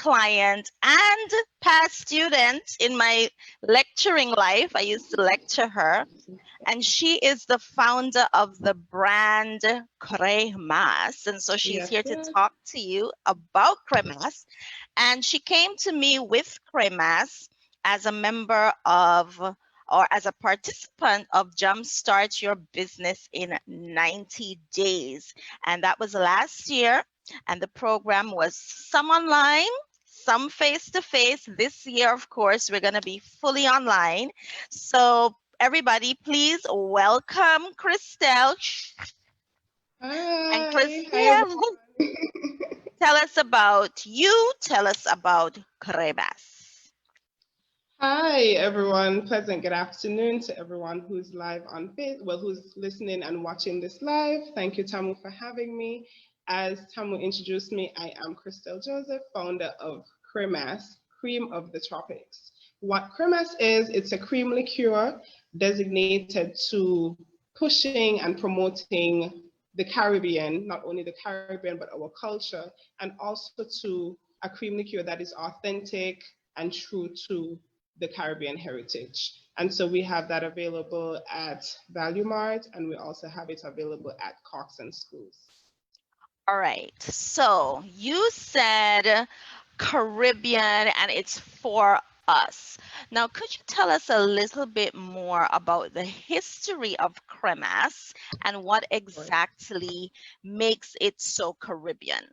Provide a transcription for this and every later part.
client and past student in my lecturing life. I used to lecture her, and she is the founder of the brand Cremas. And so she's here to talk to you about Cremas. And she came to me with Cremas as a member of, or as a participant of Jumpstart Your Business in 90 Days. And that was last year. And the program was some online, some face-to-face. This year, of course, we're going to be fully online. So everybody, please welcome Christel. Hi. And Christel, tell us about you. Tell us about Cremas. Hi, everyone. Pleasant good afternoon to everyone who's live on Facebook, who's listening and watching this live. Thank you, Tamu, for having me. As Tamu introduced me, I am Christel Joseph, founder of Cremas, Cream of the Tropics. What Cremas is, it's a cream liqueur designated to pushing and promoting the Caribbean, not only the Caribbean, but our culture, and also to a cream liqueur that is authentic and true to the Caribbean heritage. And so we have that available at Value Mart, and we also have it available at Cox and Schools. All right. So you said Caribbean and it's for us. Now, could you tell us a little bit more about the history of Cremas and what exactly makes it so Caribbean?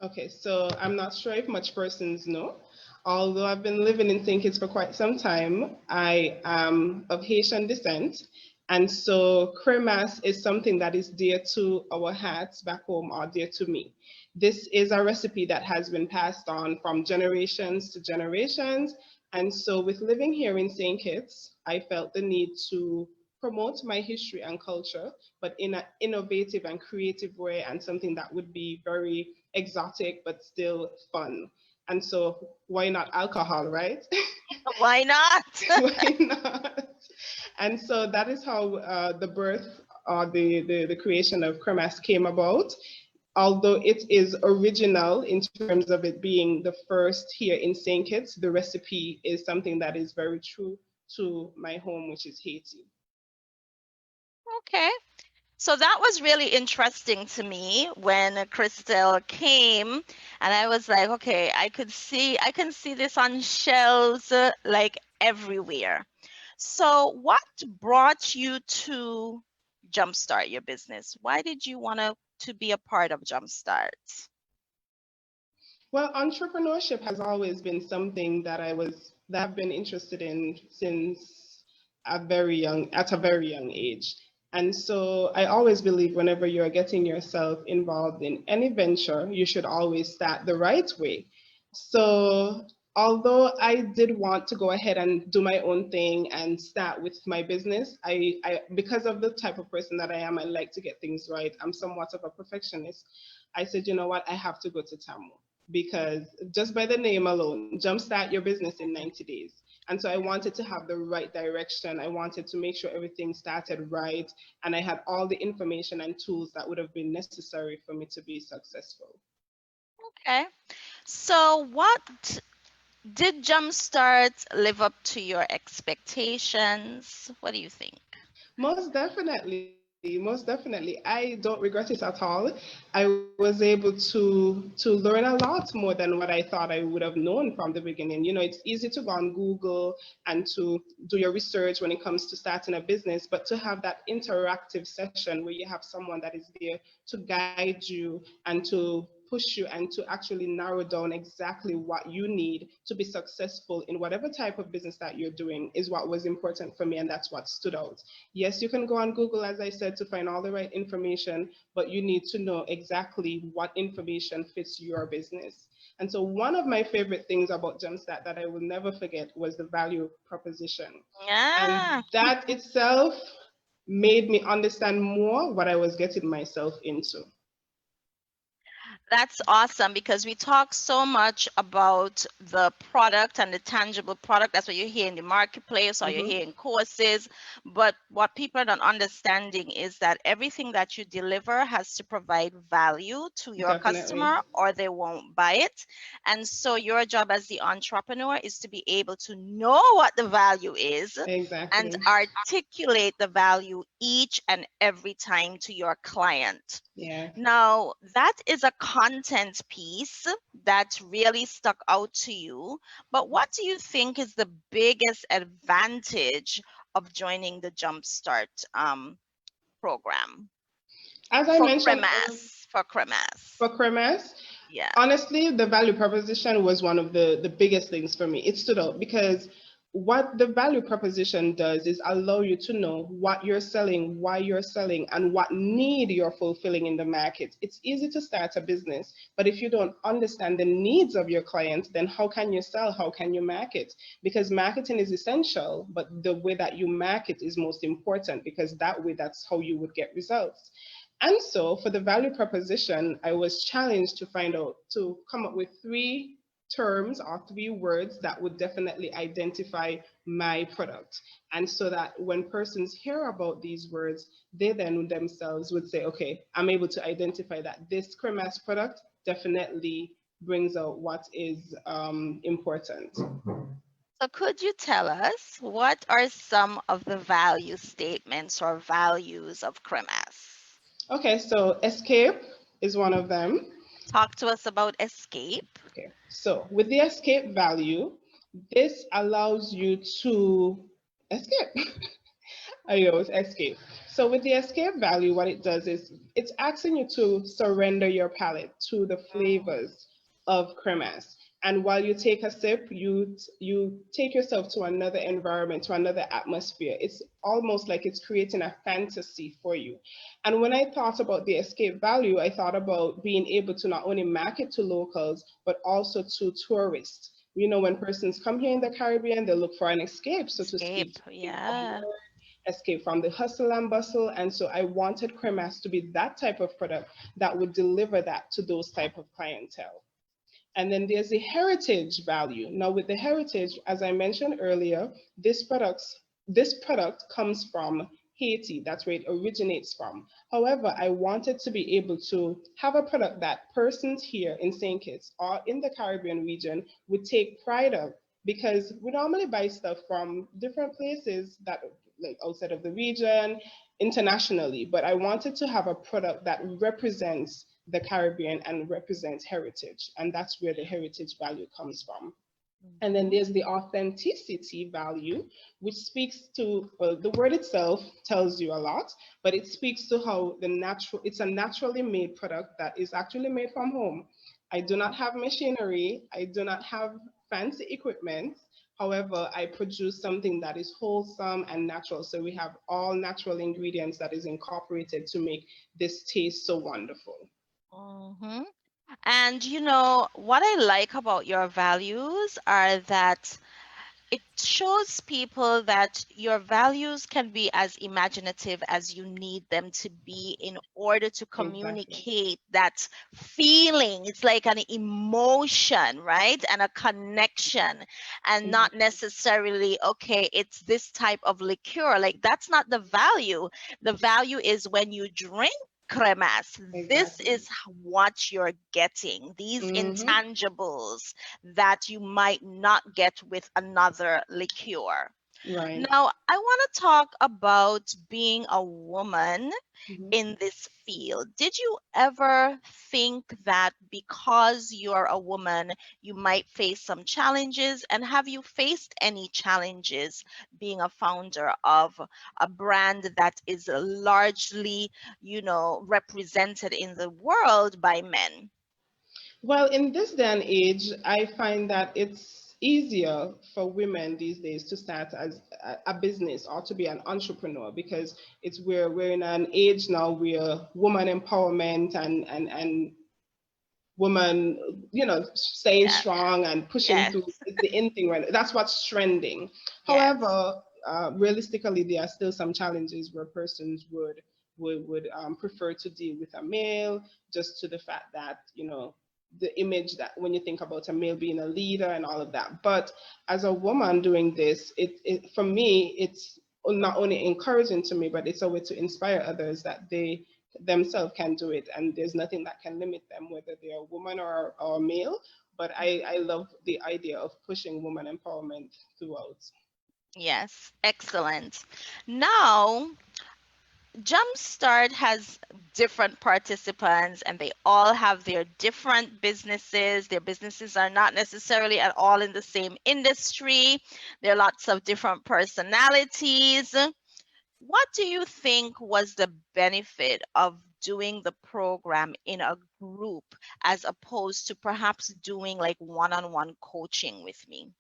Okay, so I'm not sure if much persons know. Although I've been living in St. Kitts for quite some time, I am of Haitian descent. And so cremas is something that is dear to our hearts back home, or dear to me. This is a recipe that has been passed on from generations to generations. And so with living here in St. Kitts, I felt the need to promote my history and culture, but in an innovative and creative way, and something that would be very exotic but still fun. And so why not alcohol, right? Why not? Why not? And so that is how the birth or the creation of Cremas came about. Although it is original in terms of it being the first here in St. Kitts, the recipe is something that is very true to my home, which is Haiti. Okay. So that was really interesting to me when Christel came, and I was like, okay, I can see this on shelves like everywhere. So what brought you to Jumpstart Your Business? Why did you want to be a part of Jumpstart? Well, entrepreneurship has always been something that I've been interested in since at a very young age. And so I always believe whenever you're getting yourself involved in any venture, you should always start the right way. So although I did want to go ahead and do my own thing and start with my business, I because of the type of person that I am, I like to get things right. I'm somewhat of a perfectionist. I said, you know what, I have to go to Tamu because just by the name alone, jumpstart your business in 90 days. And so I wanted to have the right direction. I wanted to make sure everything started right. And I had all the information and tools that would have been necessary for me to be successful. Okay. So what did Jumpstart live up to your expectations? What do you think? Most definitely, most definitely. I don't regret it at all. I was able to learn a lot more than what I thought I would have known from the beginning. You know, it's easy to go on Google and to do your research when it comes to starting a business, but to have that interactive session where you have someone that is there to guide you and to push you and to actually narrow down exactly what you need to be successful in whatever type of business that you're doing is what was important for me, and that's what stood out. Yes, you can go on Google, as I said, to find all the right information, but you need to know exactly what information fits your business. And so one of my favorite things about Jumpstart that I will never forget was the value proposition. Yeah. And that itself made me understand more what I was getting myself into. That's awesome because we talk so much about the product and the tangible product. That's what you hear in the marketplace or you hear in courses. But what people are not understanding is that everything that you deliver has to provide value to your Definitely. customer or they won't buy it. And so your job as the entrepreneur is to be able to know what the value is and Exactly. articulate the value each and every time to your client. Yeah. Now, that is a content piece that really stuck out to you. But what do you think is the biggest advantage of joining the Jumpstart program As I for mentioned Cremas? For Cremas. for Cremas, Yeah. honestly, the value proposition was one of the biggest things for me. It stood out because what the value proposition does is allow you to know what you're selling, why you're selling, and what need you're fulfilling in the market. It's easy to start a business, but if you don't understand the needs of your clients, then how can you sell? How can you market? Because marketing is essential, but the way that you market is most important because that way, that's how you would get results. And so for the value proposition, I was challenged to to come up with three terms or three words that would definitely identify my product. And so that when persons hear about these words, they then themselves would say, okay, I'm able to identify that this Cremas product definitely brings out what is important. So could you tell us what are some of the value statements or values of Cremas? Okay, so escape is one of them. Talk to us about escape. Okay, so with the escape value, this allows you to escape. I always escape. So with the escape value, what it does is it's asking you to surrender your palate to the flavors of cremas. And while you take a sip, you take yourself to another environment, to another atmosphere. It's almost like it's creating a fantasy for you. And when I thought about the escape value, I thought about being able to not only market to locals, but also to tourists. You know, when persons come here in the Caribbean, they look for an escape, so to speak, Escape, yeah. escape from the hustle and bustle. And so I wanted Cremas to be that type of product that would deliver that to those type of clientele. And then there's the heritage value. Now with the heritage, as I mentioned earlier, this product comes from Haiti. That's where it originates from. However, I wanted to be able to have a product that persons here in St. Kitts or in the Caribbean region would take pride of because we normally buy stuff from different places that like outside of the region, internationally, but I wanted to have a product that represents the Caribbean and represents heritage. And that's where the heritage value comes from. And then there's the authenticity value, which speaks to, well, the word itself tells you a lot, but it speaks to how it's a naturally made product that is actually made from home. I do not have machinery, I do not have fancy equipment. However, I produce something that is wholesome and natural. So we have all natural ingredients that is incorporated to make this taste so wonderful. Hmm. And you know, what I like about your values are that it shows people that your values can be as imaginative as you need them to be in order to Exactly. communicate that feeling. It's like an emotion, right? And a connection, and not Exactly. necessarily, okay, it's this type of liqueur. Like, that's not the value. The value is when you drink cremas, this Exactly. is what you're getting, these Hmm. intangibles that you might not get with another liqueur. Right. Now, I want to talk about being a woman Mhm. in this field. Did you ever think that because you're a woman, you might face some challenges? And have you faced any challenges being a founder of a brand that is largely, represented in the world by men? Well, in this day and age, I find that it's easier for women these days to start as a business or to be an entrepreneur because we're in an age now where woman empowerment and woman, staying Yes, strong and pushing yes, through is the in thing right now. That's what's trending. yes. However, realistically, there are still some challenges where persons would would prefer to deal with a male, just to the fact that, the image that when you think about a male being a leader and all of that. But as a woman doing this, it for me, it's not only encouraging to me, but it's a way to inspire others that they themselves can do it, and there's nothing that can limit them, whether they're a woman or male. But I love the idea of pushing woman empowerment throughout. Yes, excellent. Now, Jumpstart has different participants and they all have their different businesses. Their businesses are not necessarily at all in the same industry. There are lots of different personalities. What do you think was the benefit of doing the program in a group as opposed to perhaps doing like one-on-one coaching with me?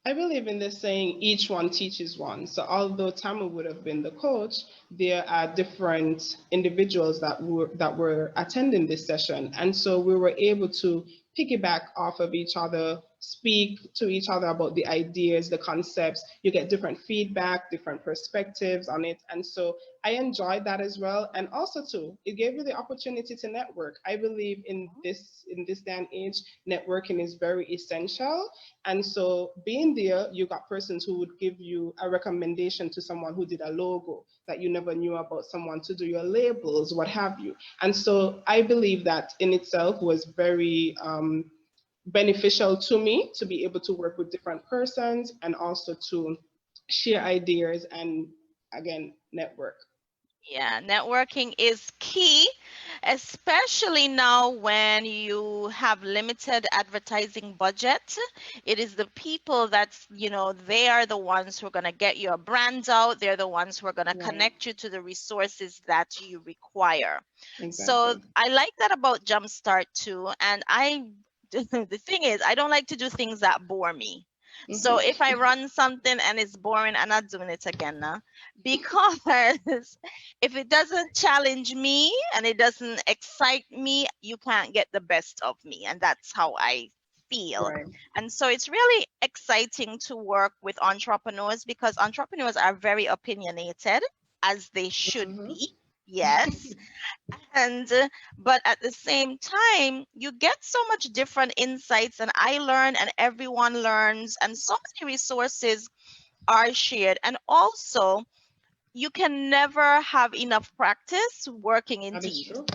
I believe in this saying, each one teaches one. So although Tammy would have been the coach, there are different individuals that were attending this session. And so we were able to piggyback off of each other, speak to each other about the ideas, the concepts. You get different feedback, different perspectives on it. And so I enjoyed that as well. And also too, it gave you the opportunity to network. I believe in this day and age, networking is very essential. And so being there, you got persons who would give you a recommendation to someone who did a logo that you never knew about, someone to do your labels, what have you. And so I believe that in itself was very beneficial to me to be able to work with different persons and also to share ideas and, again, network. Yeah, networking is key, especially now when you have limited advertising budget. It is the people that's, they are the ones who are going to get your brand out. They're the ones who are going to Right. connect you to the resources that you require. So Exactly. I like that about Jumpstart too. And the thing is, I don't like to do things that bore me. So if I run something and it's boring, I'm not doing it again now. Because if it doesn't challenge me and it doesn't excite me, you can't get the best of me. And that's how I feel. Right. And so it's really exciting to work with entrepreneurs because entrepreneurs are very opinionated, as they should Mm-hmm. be. Yes. And but at the same time, you get so much different insights, and I learn, and everyone learns, and so many resources are shared. And also, you can never have enough practice working in That is teams, true.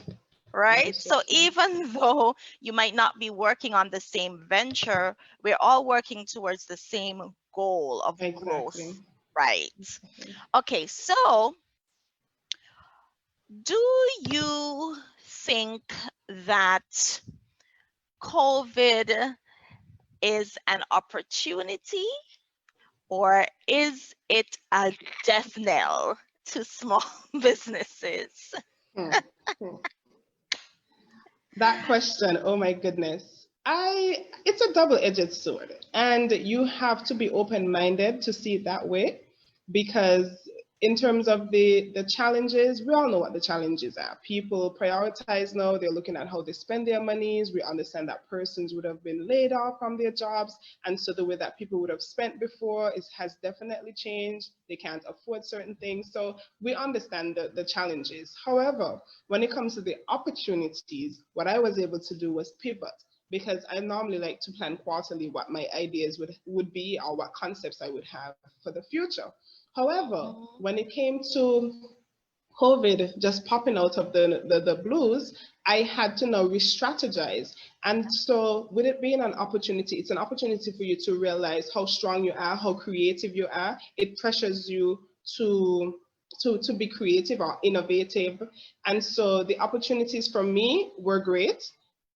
That right? is so So true. even though you might not be working on the same venture, we're all working towards the same goal of growth, Exactly. right? Exactly. Okay, so do you think that COVID is an opportunity or is it a death knell to small businesses? Hmm. Hmm. That question, oh my goodness. It's a double-edged sword, and you have to be open-minded to see it that way, because in terms of the challenges, we all know what the challenges are. People prioritize now, they're looking at how they spend their monies. We understand that persons would have been laid off from their jobs, and so the way that people would have spent before has definitely changed. They can't afford certain things. So we understand the challenges. However, when it comes to the opportunities, what I was able to do was pivot, because I normally like to plan quarterly what my ideas would be, or what concepts I would have for the future. However, Mhm. when it came to COVID just popping out of the blues, I had to now re-strategize. And so, with it being an opportunity, it's an opportunity for you to realize how strong you are, how creative you are. It pressures you to to be creative or innovative. And so, the opportunities for me were great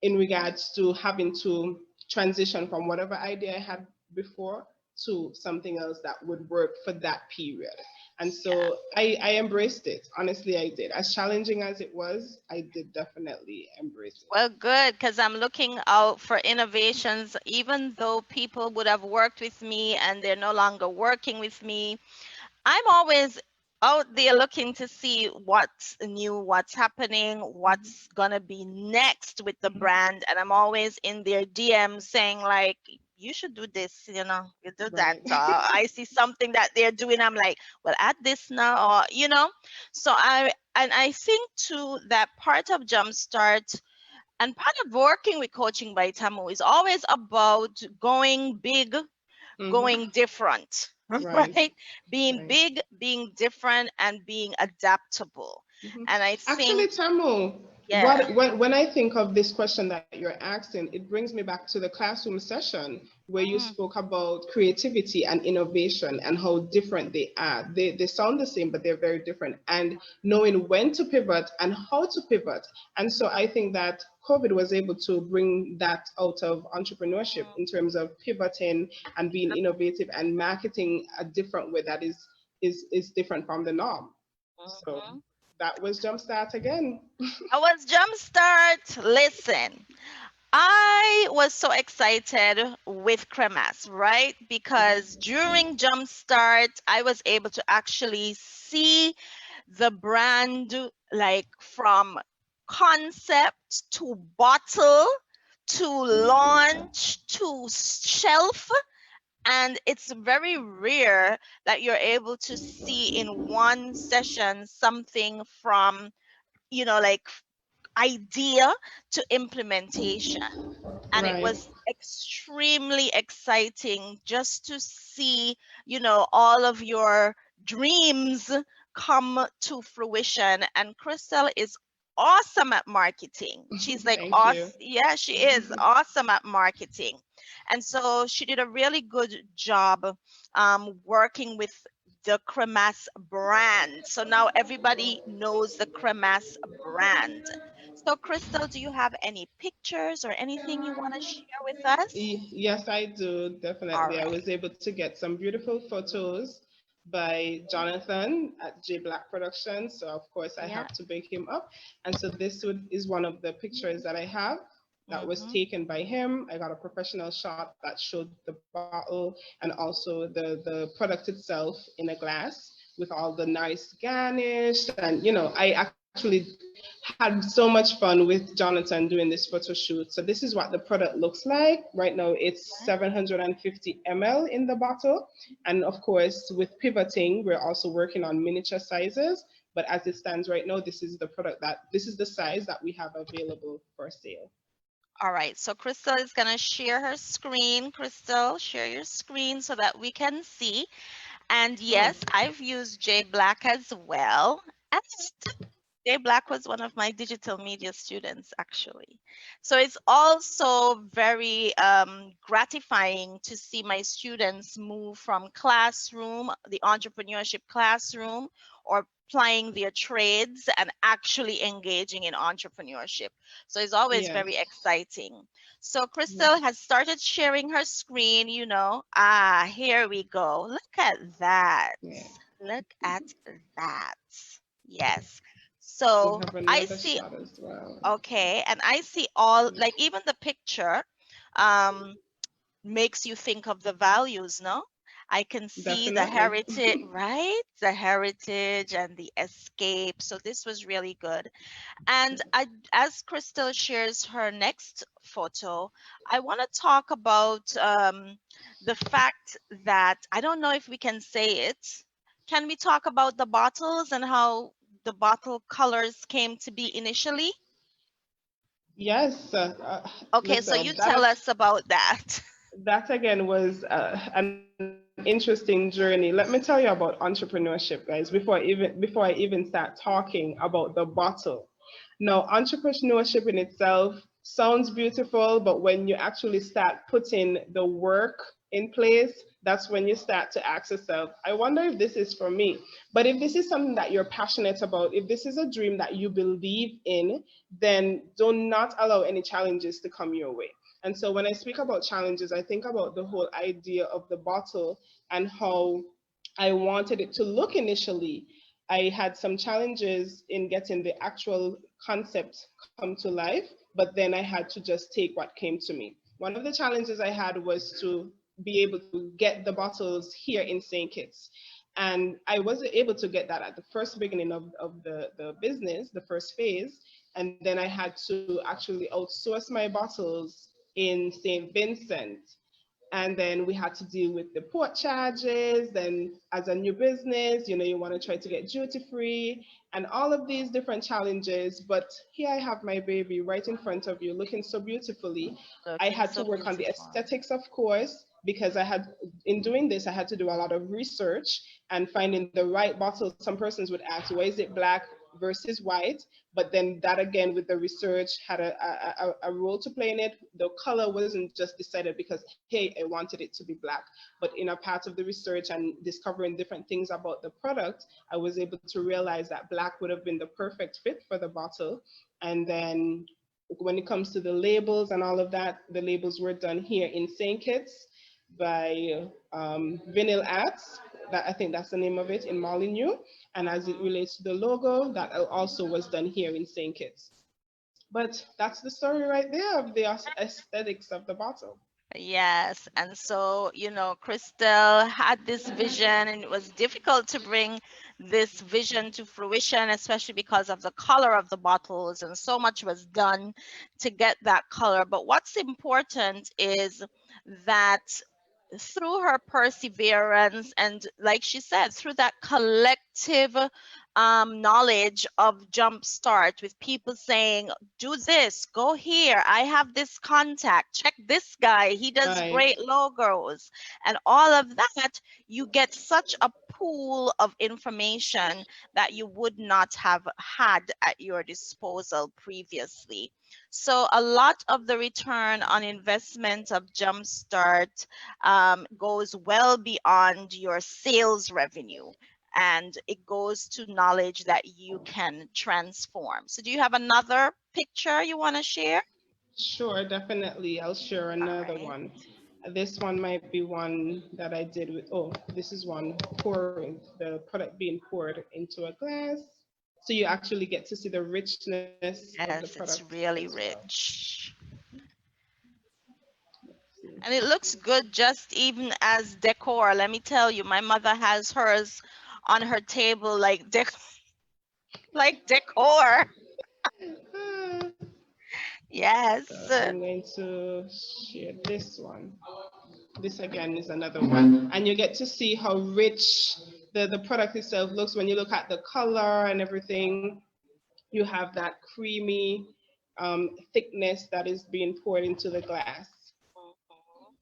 in regards to having to transition from whatever idea I had before to something else that would work for that period. And Yeah. so I embraced it. Honestly, I did. As challenging as it was, I did definitely embrace it. Well, good, because I'm looking out for innovations, even though people would have worked with me and they're no longer working with me. I'm always out there looking to see what's new, what's happening, what's gonna be next with the Mhm. brand, and I'm always in their DM saying like, you should do this, you do that. Right. I see something that they're doing, I'm like, well, add this now, or. So I and I think too that part of Jumpstart and part of working with Coaching by Tamu is always about going big, Mm-hmm. going different, Right. right? Being Right. big, being different, and being adaptable. Mhm. And I Actually, think, Tamu, yeah. when I think of this question that you're asking, it brings me back to the classroom session where you Mm, spoke about creativity and innovation and how different they are. They sound the same, but they're very different. And knowing when to pivot and how to pivot. And so I think that COVID was able to bring that out of entrepreneurship mm, in terms of pivoting and being innovative and marketing a different way that is different from the norm. So mhm. that was Jumpstart again. I was Jumpstart. Listen, I was so excited with Cremas, right? Because during Jumpstart, I was able to actually see the brand like from concept to bottle to launch to shelf. And it's very rare that you're able to see in one session something from, like idea to implementation. And it Right. was extremely exciting just to see, all of your dreams come to fruition. And Christel is awesome at marketing. She's like Thank you. awesome. Yeah, she is awesome at marketing. And so she did a really good job working with the Cremas brand. So now everybody knows the Cremas brand. So, Crystal, do you have any pictures or anything you want to share with us? Yes, I do, All definitely. I right. was able to get some beautiful photos by Jonathan at J Black Productions. So, of course, I Yeah. have to big him up. And so, is one of the pictures that I have that was Mm-hmm. taken by him. I got a professional shot that showed the bottle and also the product itself in a glass with all the nice garnish. And, I actually had so much fun with Jonathan doing this photo shoot. So this is what the product looks like. Right now it's Okay. 750 ml in the bottle. And of course, with pivoting, we're also working on miniature sizes. But as it stands right now, this is the size that we have available for sale. All right. So, Crystal is going to share her screen. Crystal, share your screen so that we can see. And Mm. yes, I've used J Black as well. And Jay Black was one of my digital media students, actually. So it's also very gratifying to see my students move from classroom, the entrepreneurship classroom, or plying their trades and actually engaging in entrepreneurship. So it's always Yes. very exciting. So Yes. Crystal has started sharing her screen, here we go. Look at that. Yeah. Look at that. Yes. We So have I another see, shot as well. okay, and I see all, like even the picture um, makes you think of the values, no? I can see the Definitely. heritage, right? The heritage and the escape. So this was really good. And as Crystal shares her next photo, I want to talk about the fact that I don't know if we can say it. Can we talk about the bottles and how the bottle colors came to be initially? Yes. Okay, so you Listen, tell us about that. that again was an interesting journey. Let me tell you about entrepreneurship, guys. Before I even start talking about the bottle. Now, entrepreneurship in itself sounds beautiful, but when you actually start putting the work in place, that's when you start to ask yourself, I wonder if this is for me. But if this is something that you're passionate about, if this is a dream that you believe in, then do not allow any challenges to come your way. And so when I speak about challenges, I think about the whole idea of the bottle and how I wanted it to look initially. I had some challenges in getting the actual concept come to life, but then I had to just take what came to me. One of the challenges I had was to be able to get the bottles here in St. Kitts. And I wasn't able to get that at the first beginning of the business, the first phase. And then I had to actually outsource my bottles in St. Vincent. And then we had to deal with the port charges. Then, as a new business, you want to try to get duty free and all of these different challenges. But here I have my baby right in front of you, looking so beautifully. I Looking had to so work on the beautiful. aesthetics, of course, because in doing this, I had to do a lot of research and finding the right bottle. Some persons would ask, why is it black versus white? But then that again, with the research, had a role to play in it. The color wasn't just decided because, hey, I wanted it to be black, but in a part of the research and discovering different things about the product, I was able to realize that black would have been the perfect fit for the bottle. And then when it comes to the labels and all of that, the labels were done here in St. Kitts by Vinyl Arts. That, I think that's the name of it, in Molyneux. And as it Mhm. relates to the logo, that also was done here in St. Kitts. But that's the story right there of the aesthetics of the bottle. Yes. And so, Christel had this vision, and it was difficult to bring this vision to fruition, especially because of the color of the bottles, and so much was done to get that color. But what's important is that through her perseverance and, like she said, through that collective knowledge of Jumpstart, with people saying, do this, go here, I have this contact, check this guy, he does Right. great logos, and all of that, you get such a pool of information that you would not have had at your disposal previously. So a lot of the return on investment of Jumpstart goes well beyond your sales revenue, and it goes to knowledge that you can transform. So, do you have another picture you want to share? Sure, definitely. I'll share All another right. one. This one might be one that I did with, oh, this is one pouring, the product being poured into a glass. So you actually get to see the richness of the Yes, product it's as really well. rich. See. And it looks good just even as decor. Let me tell you, my mother has hers on her table like decor. Ah, Yes. so I'm going to share this one. This again is another one. And you get to see how rich the product itself looks when you look at the color and everything. You have that creamy thickness that is being poured into the glass. Mhm.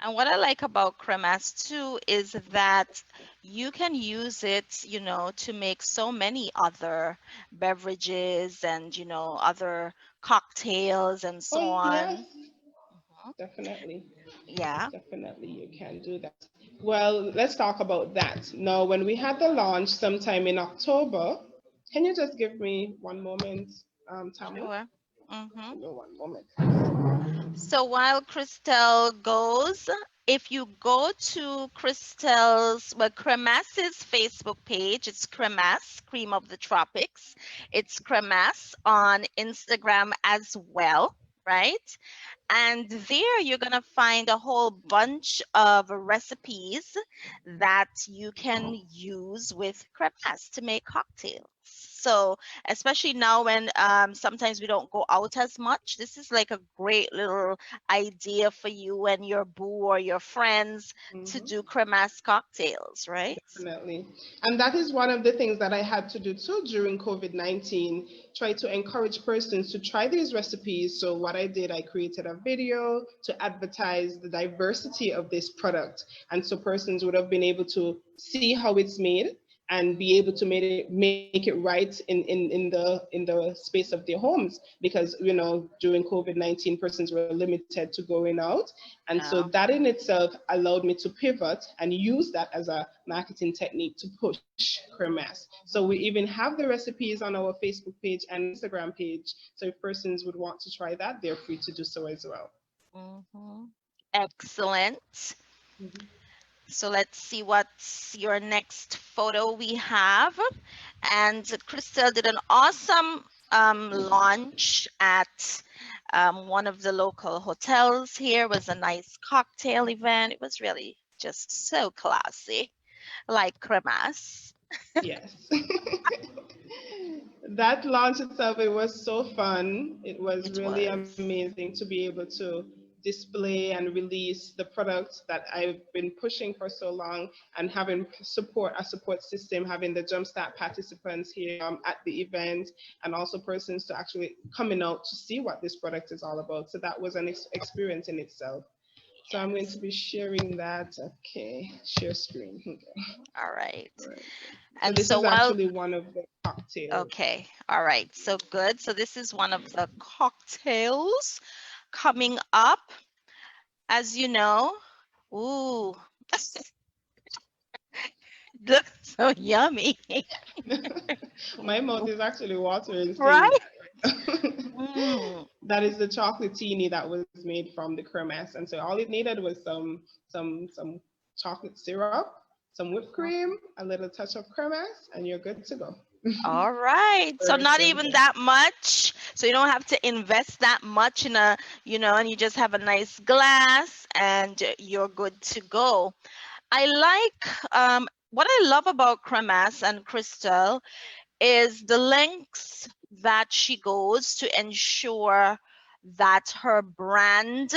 And what I like about Cremas too is that you can use it, to make so many other beverages and, other cocktails and Oh, so yes, on. Mhm. definitely. Yeah, Definitely, you can do that. Well, let's talk about that. Now, when we had the launch sometime in October, can you just give me one moment, Tamla? sure. Hmm. Give me one moment. So while Christel goes, if you go to Cremas's Facebook page, it's Cremas, Cream of the Tropics. It's Cremas on Instagram as well, right? And there you're going to find a whole bunch of recipes that you can use with cremas to make cocktails. So, especially now when sometimes we don't go out as much, this is like a great little idea for you and your boo or your friends to Mhm. do cremas cocktails, right? Definitely. And that is one of the things that I had to do too during COVID-19, try to encourage persons to try these recipes. So, what I did, I created a video to advertise the diversity of this product. And so, persons would have been able to see how it's made and be able to make it right in the space of their homes, because during COVID-19 persons were limited to going out, and so Yeah. that in itself allowed me to pivot and use that as a marketing technique to push Cremas. So we even have the recipes on our Facebook page and Instagram page. So if persons would want to try that, they're free to do so as well. Hmm. Excellent. Mhm. So let's see what's your next photo we have. And Christel did an awesome launch at one of the local hotels here. It was a nice cocktail event. It was really just so classy, like cremas. Yes. That launch itself, it was so fun. It was It really was. amazing to be able to display and release the products that I've been pushing for so long, and having a support system, having the Jumpstart participants here at the event, and also persons to actually coming out to see what this product is all about. So that was an experience in itself. So I'm going to Yes. be sharing that. Okay, share screen. Okay. All right. All right. So And this so is while actually one of the cocktails. okay, all right. So good. So this is one of the cocktails coming up, as you know. Ooh, looks so yummy. My mouth is actually watering seeing Right? that. Mm. That is the chocolatini that was made from the Cremas, and so all it needed was some chocolate syrup, some whipped cream, a little touch of Cremas, and you're good to go. All right. So Very not even simple. that much. So you don't have to invest that much in a, and you just have a nice glass and you're good to go. I like what I love about Cremas and Christel is the lengths that she goes to ensure that her brand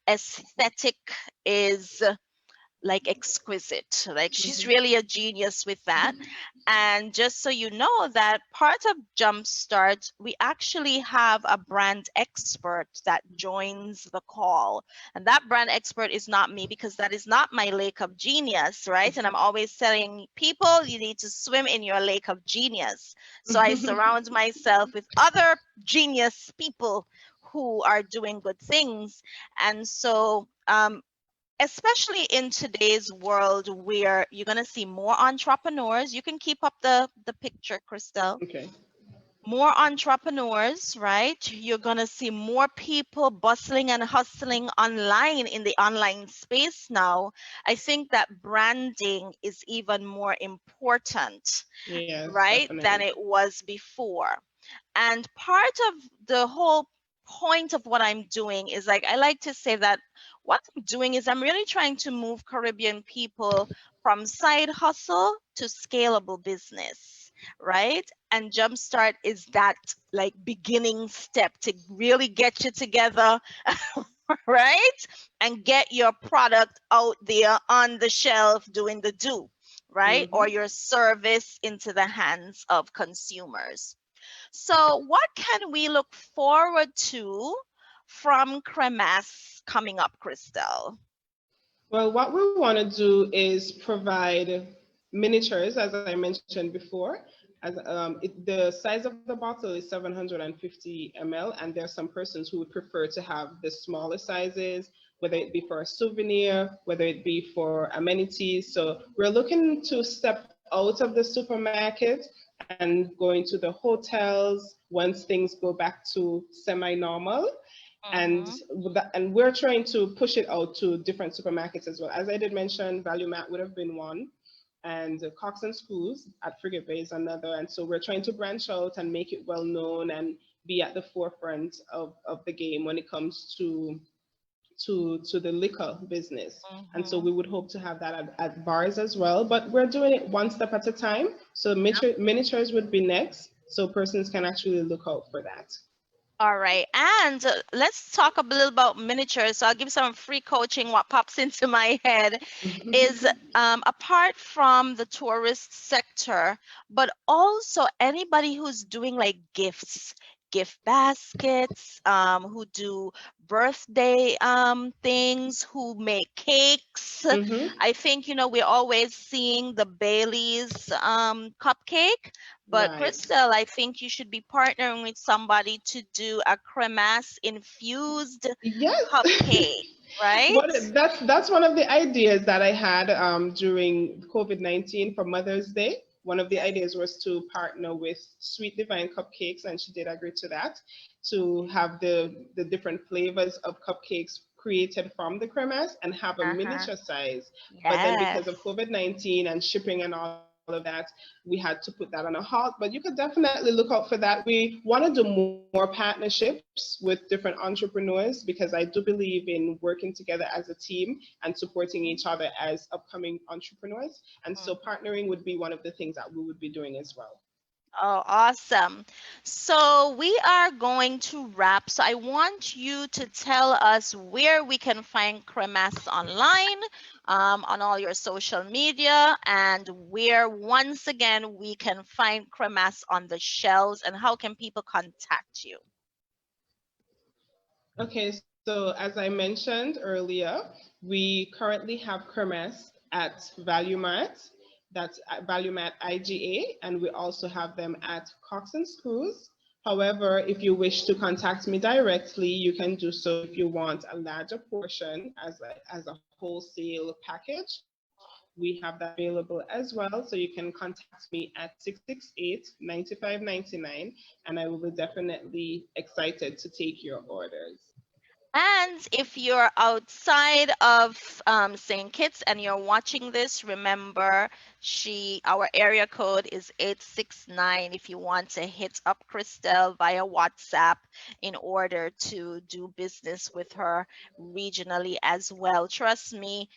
aesthetic is like exquisite. Like she's Mhm. really a genius with that. And just so you know that part of Jumpstart, we actually have a brand expert that joins the call. And that brand expert is not me because that is not my lake of genius, right? And I'm always telling people you need to swim in your lake of genius. So I surround myself with other genius people who are doing good things. And so especially in today's world where you're going to see more entrepreneurs. You can keep up the picture, Christel. Okay. More entrepreneurs, right? You're going to see more people bustling and hustling online in the online space now. I think that branding is even more important, Yes, right, than definitely. it was before. And part of the whole point of what I'm doing is like, I like to say that what I'm doing is I'm really trying to move Caribbean people from side hustle to scalable business, right? And Jumpstart is that like beginning step to really get you together, right? And get your product out there on the shelf doing the do, right? Or Hmm. your service into the hands of consumers. So, what can we look forward to from Cremas coming up, Christel? Well, what we want to do is provide miniatures, as I mentioned before. The size of the bottle is 750 ml, and there are some persons who would prefer to have the smaller sizes, whether it be for a souvenir, whether it be for amenities. So we're looking to step out of the supermarket and go into the hotels once things go back to semi-normal, and Mm-hmm. and we're trying to push it out to different supermarkets as well. As I did mention, Value Mart would have been one, and Cox and Schools at Frigate Bay is another. And so we're trying to branch out and make it well known and be at the forefront of the game when it comes to the liquor business. And so Mm-hmm. we would hope to have that at bars as well. But we're doing it one step at a time. So miniatures would be next, so persons can actually look out for that. All right. And let's talk a little about miniatures. So I'll give some free coaching. What pops into my head is apart from the tourist sector, but also anybody who's doing like gifts, gift baskets, who do birthday things, who make cakes. Hmm. I think, we're always seeing the Bailey's cupcake, but Right. Crystal, I think you should be partnering with somebody to do a cremasse infused Yes. cupcake, What right? that's one of the ideas that I had during COVID-19 for Mother's Day. One of the Yes. ideas was to partner with Sweet Divine Cupcakes, and she did agree to that, to have the different flavors of cupcakes created from the cremas and have a Uh-huh. miniature size. But then Yes. because of COVID-19 and shipping and all of that, we had to put that on a halt. But you could definitely look out for that. We want to do more partnerships with different entrepreneurs, because I do believe in working together as a team and supporting each other as upcoming entrepreneurs. And so Mhm. partnering would be one of the things that we would be doing as well. Oh, awesome. So we are going to wrap. So I want you to tell us where we can find Cremas online, on all your social media, and where, once again, we can find Cremas on the shelves, and how can people contact you? Okay, so as I mentioned earlier, we currently have Cremas at ValueMart. That's at ValueMart IGA, and we also have them at Cox and Screws. However, if you wish to contact me directly, you can do so if you want a larger portion as a wholesale package. We have that available as well. So you can contact me at 668-9599, and I will be definitely excited to take your orders. And if you're outside of St. Kitts and you're watching this, remember our area code is 869 if you want to hit up Christel via WhatsApp in order to do business with her regionally as well. Trust me,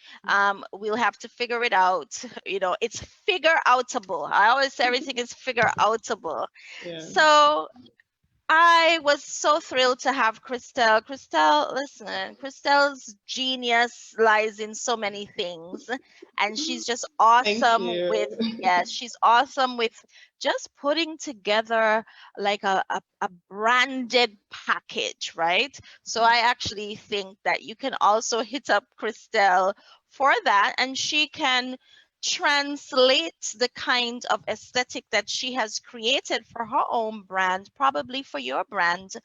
we'll have to figure it out. It's figure outable. I always say everything is figure outable. Yeah. So I was so thrilled to have Christel. Christel, listen, Christel's genius lies in so many things, and she's just Thank awesome you. with, yes, she's awesome with just putting together like a branded package, right? So I actually think that you can also hit up Christel for that, and she can translate the kind of aesthetic that she has created for her own brand, probably for your brand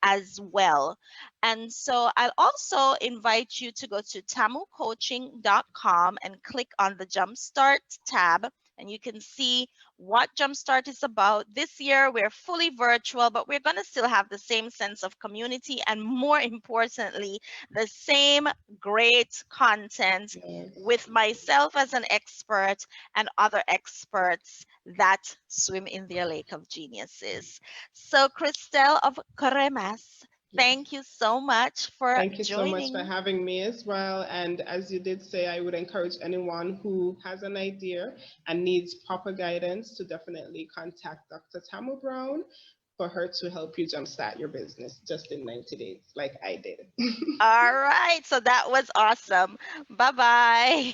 as well. And so I'll also invite you to go to tamucoaching.com and click on the Jumpstart tab. And you can see what Jumpstart is about. This year, we're fully virtual, but we're going to still have the same sense of community and, more importantly, the same great content Yes. with myself as an expert and other experts that swim in their lake of geniuses. So, Christel of Cremas, Yes. thank you so much for Thank you so much for joining. having me as well. And as you did say, I would encourage anyone who has an idea and needs proper guidance to definitely contact Dr. Tamu Brown for her to help you jumpstart your business just in 90 days, like I did. All right, so that was awesome. Bye bye.